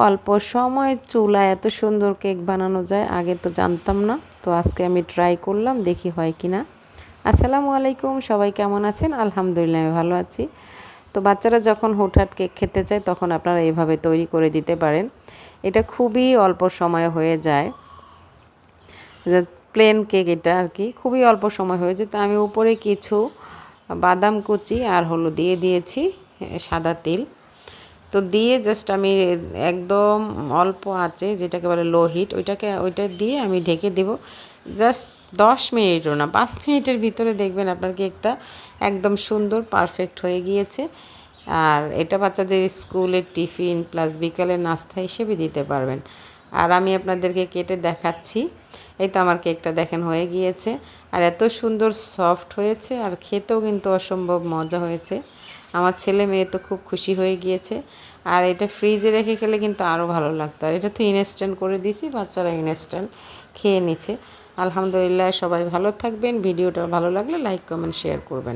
অল্প সময় চুলায় এত সুন্দর কেক বানানো যায়, আগে তো জানতাম না। তো আজকে আমি ট্রাই করলাম, দেখি হয় কি না। আসসালামু আলাইকুম, সবাই কেমন আছেন? আলহামদুলিল্লাহ আমি ভালো আছি। তো বাচ্চারা যখন হুটহাট কেক খেতে চায় তখন আপনারা এইভাবে তৈরি করে দিতে পারেন। এটা খুবই অল্প সময়ে হয়ে যায়, প্লেন কেক এটা আর কি, খুবই অল্প সময় হয়ে যায়। তো আমি উপরে কিছু বাদাম কুচি আর হলো দিয়ে দিয়েছি সাদা তিল। তো দিয়ে জাস্ট আমি একদম অল্প আঁচে, যেটাকে বলে লো হিট, ওইটা দিয়ে আমি ঢেকে দেব। জাস্ট 10 মিনিটও না, 5 মিনিটের ভিতরে দেখবেন আপনার কেকটা একদম সুন্দর পারফেক্ট হয়ে গিয়েছে। আর এটা বাচ্চাদের স্কুলের টিফিন প্লাস বিকালের নাস্তা হিসেবে দিতে পারবেন। আর আমি আপনাদেরকে কেটে দেখাচ্ছি। এই তো আমার কেকটা দেখেন হয়ে গিয়েছে, আর এত সুন্দর সফট হয়েছে, আর খেতেও কিন্তু অসম্ভব মজা হয়েছে। আমার ছেলে মেয়ে তো খুব খুশি হয়ে গিয়েছে। আর এটা ফ্রিজে রেখে খেলে কিন্তু আরও ভালো লাগতো। আর এটা তো ইনস্ট্যান্ট করে দিয়েছি, বাচ্চারা ইনস্ট্যান্ট খেয়ে নিচ্ছে। আলহামদুলিল্লাহ, সবাই ভালো থাকবেন। ভিডিওটা ভালো লাগলে লাইক কমেন্ট শেয়ার করবেন।